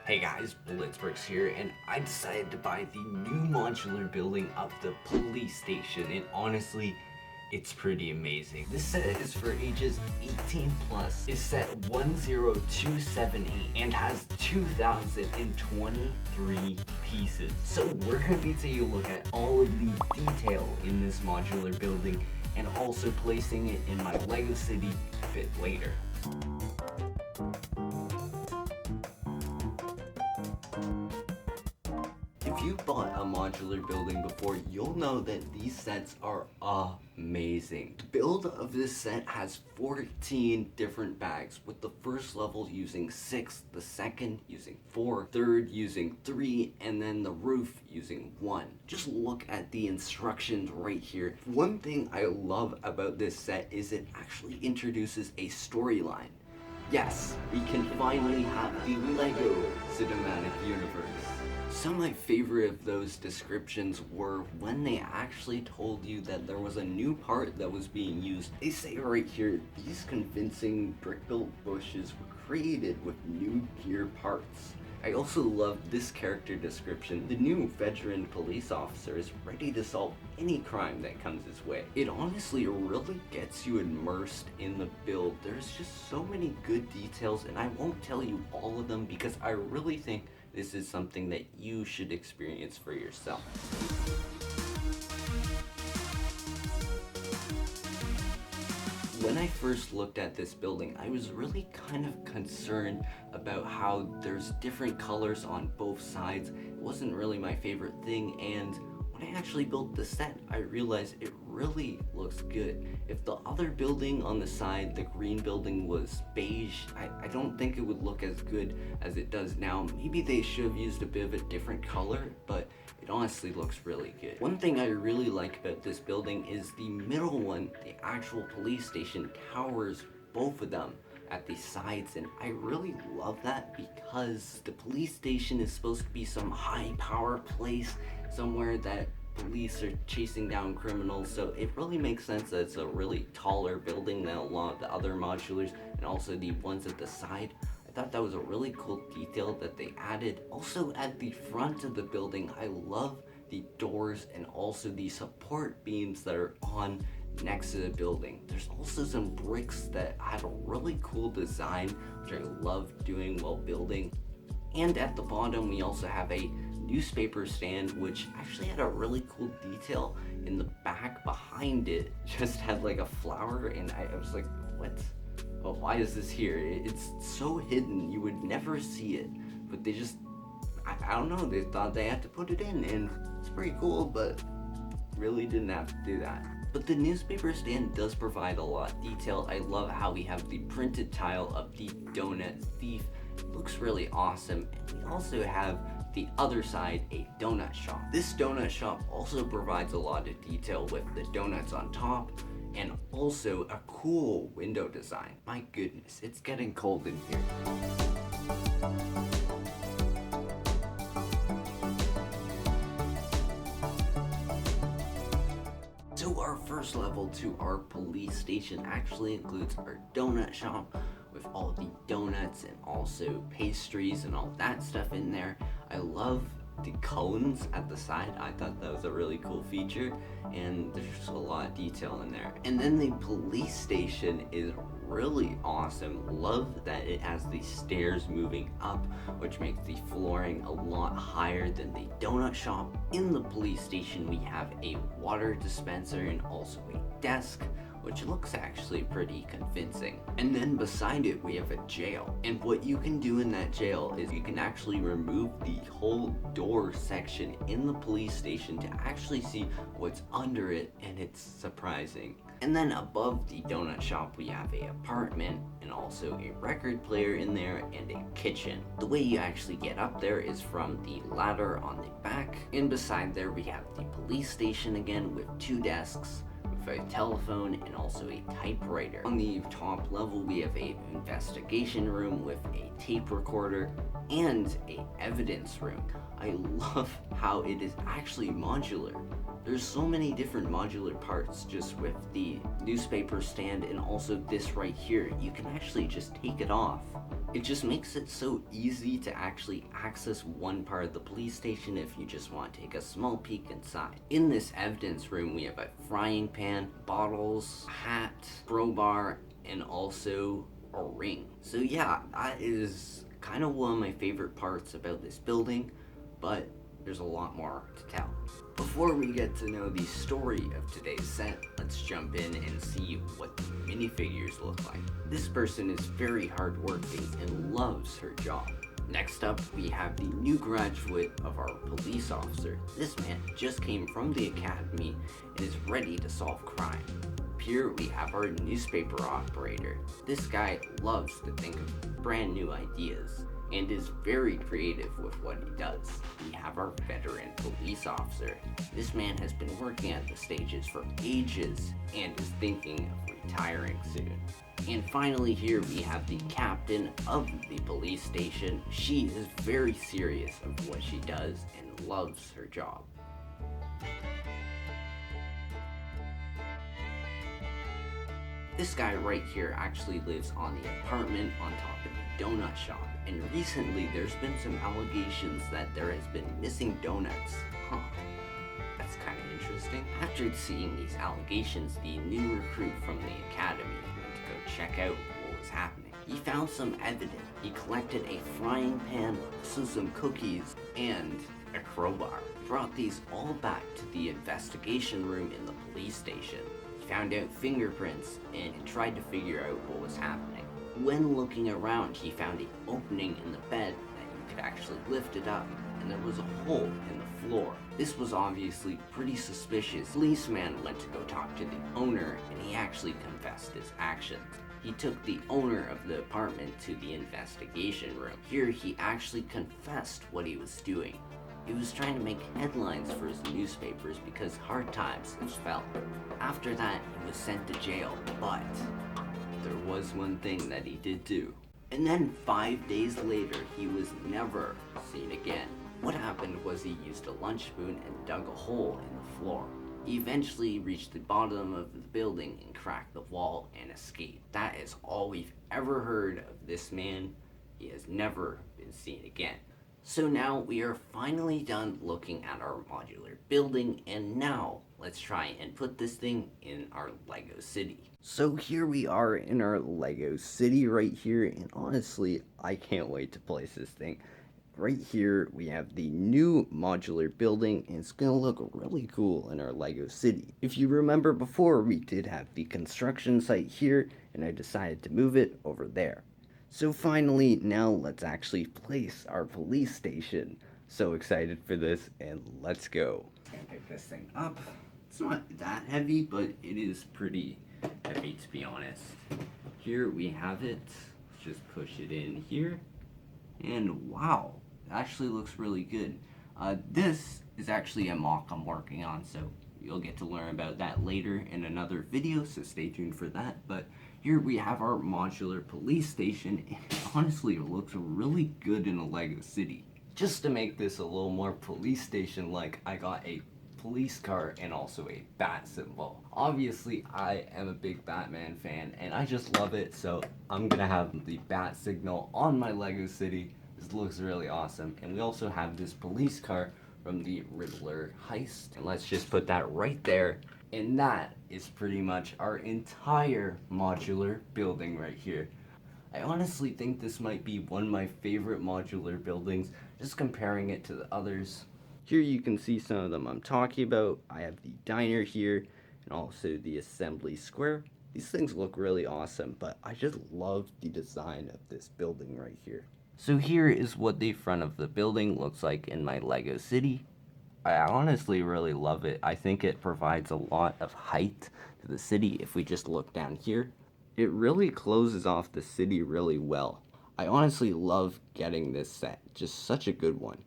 Hey guys, Brickz here, and I decided to buy the new modular building of the police station, and honestly, it's pretty amazing. This set is for ages 18 plus, is set 10278, and has 2,023 pieces. So we're going to be taking a look at all of the detail in this modular building, and also placing it in my LEGO City a bit later. If you bought a modular building before, you'll know that these sets are amazing. The build of this set has 14 different bags, with the first level using 6, the second using 4, third using 3, and then the roof using 1. Just look at the instructions right here. One thing I love about this set is it actually introduces a storyline. Yes, we can finally have the LEGO Cinematic Universe. Some of my favorite of those descriptions were when they actually told you that there was a new part that was being used. They say right here, these convincing brick-built bushes were created with new gear parts. I also love this character description. The new veteran police officer is ready to solve any crime that comes his way. It honestly really gets you immersed in the build. There's just so many good details, and I won't tell you all of them because I really think this is something that you should experience for yourself. When I first looked at this building, I was really kind of concerned about how there's different colors on both sides. It wasn't really my favorite thing, and when I actually built the set, I realized it really looks good. If the other building on the side, the green building, was beige, I don't think it would look as good as it does now. Maybe they should have used a bit of a different color, but it honestly looks really good. One thing I really like about this building is the middle one, the actual police station, towers both of them at the sides, and I really love that because the police station is supposed to be some high power place, somewhere that police are chasing down criminals, so it really makes sense that it's a really taller building than a lot of the other modulars, and also the ones at the side. I thought that was a really cool detail that they added. Also at the front of the building, I love the doors and also the support beams that are on next to the building. There's also some bricks that had a really cool design, which I love doing while building. And at the bottom, we also have a newspaper stand, which actually had a really cool detail in the back behind it. Just had like a flower, and I was like, what? Well, why is this here? It's so hidden, you would never see it. But they just, I don't know, they thought they had to put it in, and it's pretty cool, but really didn't have to do that. But the newspaper stand does provide a lot of detail. I love how we have the printed tile of the donut thief. It looks really awesome. And we also have the other side, a donut shop. This donut shop also provides a lot of detail with the donuts on top, and also a cool window design. My goodness, it's getting cold in here. So our first level to our police station actually includes our donut shop with all the donuts and also pastries and all that stuff in there. I love the cones at the side. I thought that was a really cool feature, and there's just a lot of detail in there. And then the police station is really awesome. Love that it has the stairs moving up, which makes the flooring a lot higher than the donut shop. In the police station, we have a water dispenser and also a desk, which looks actually pretty convincing. And then beside it, we have a jail. And what you can do in that jail is you can actually remove the whole door section in the police station to actually see what's under it, and it's surprising. And then above the donut shop, we have an apartment and also a record player in there and a kitchen. The way you actually get up there is from the ladder on the back. And beside there, we have the police station again with 2 desks, a telephone, and also a typewriter. On the top level, we have a investigation room with a tape recorder and a evidence room. I love how it is actually modular. There's so many different modular parts just with the newspaper stand, and also this right here. You can actually just take it off It just makes it so easy to actually access one part of the police station if you just want to take a small peek inside. In this evidence room, we have a frying pan, bottles, hat, crowbar, and also a ring. So yeah, that is kind of one of my favorite parts about this building, but there's a lot more to tell. Before we get to know the story of today's set, let's jump in and see what the minifigures look like. This person is very hardworking and loves her job. Next up, we have the new graduate of our police officer. This man just came from the academy and is ready to solve crime. Here we have our newspaper operator. This guy loves to think of brand new ideas and is very creative with what he does. We have our veteran police officer. This man has been working at the stages for ages and is thinking of retiring soon. And finally here we have the captain of the police station. She is very serious of what she does and loves her job. This guy right here actually lives on the apartment on top of the donut shop, and recently there's been some allegations that there has been missing donuts. That's kind of interesting. After seeing these allegations, the new recruit from the academy went to go check out what was happening. He found some evidence. He collected a frying pan, some cookies, and a crowbar. He brought these all back to the investigation room in the police station. Found out fingerprints and tried to figure out what was happening. When looking around, he found an opening in the bed that you could actually lift it up, and there was a hole in the floor. This was obviously pretty suspicious. Policeman went to go talk to the owner, and he actually confessed his actions. He took the owner of the apartment to the investigation room. Here, he actually confessed what he was doing. He was trying to make headlines for his newspapers because hard times have felt. After that, he was sent to jail, but there was one thing that he did do. And then 5 days later, he was never seen again. What happened was he used a lunch spoon and dug a hole in the floor. He eventually reached the bottom of the building and cracked the wall and escaped. That is all we've ever heard of this man. He has never been seen again. So now we are finally done looking at our modular building, and now let's try and put this thing in our LEGO city. So here we are in our LEGO city right here, and honestly, I can't wait to place this thing. Right here we have the new modular building, and it's gonna look really cool in our LEGO city. If you remember before, we did have the construction site here, and I decided to move it over there. So finally, now let's actually place our police station. So excited for this, and let's go. Gonna pick this thing up. It's not that heavy, but it is pretty heavy to be honest. Here we have it. Let's just push it in here. And wow, it actually looks really good. This is actually a mock I'm working on, so you'll get to learn about that later in another video, so stay tuned for that. But here we have our modular police station, and honestly, it looks really good in a LEGO city. Just to make this a little more police station-like, I got a police car and also a bat symbol. Obviously, I am a big Batman fan, and I just love it, so I'm gonna have the bat signal on my LEGO city. This looks really awesome. And we also have this police car from the Riddler heist, and let's just put that right there. And that is pretty much our entire modular building right here. I honestly think this might be one of my favorite modular buildings, just comparing it to the others. Here you can see some of them I'm talking about. I have the diner here, and also the assembly square. These things look really awesome, but I just love the design of this building right here. So here is what the front of the building looks like in my LEGO city. I honestly really love it. I think it provides a lot of height to the city. If we just look down here, it really closes off the city really well. I honestly love getting this set, just such a good one.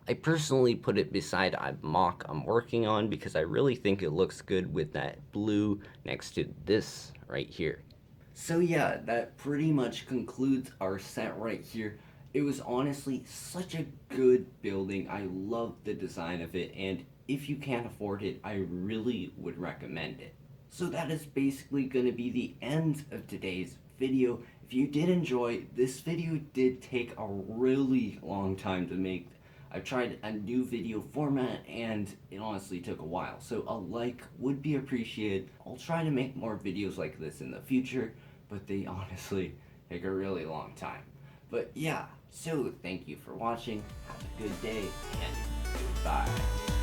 I personally put it beside a mock I'm working on because I really think it looks good with that blue next to this right here. So yeah, that pretty much concludes our set right here. It was honestly such a good building. I love the design of it, and if you can't afford it, I really would recommend it. So that is basically going to be the end of today's video, If you did enjoy, this video did take a really long time to make. I've tried a new video format and it honestly took a while, so a like would be appreciated. I'll try to make more videos like this in the future, but they honestly take a really long time. But yeah, so thank you for watching, have a good day, and goodbye.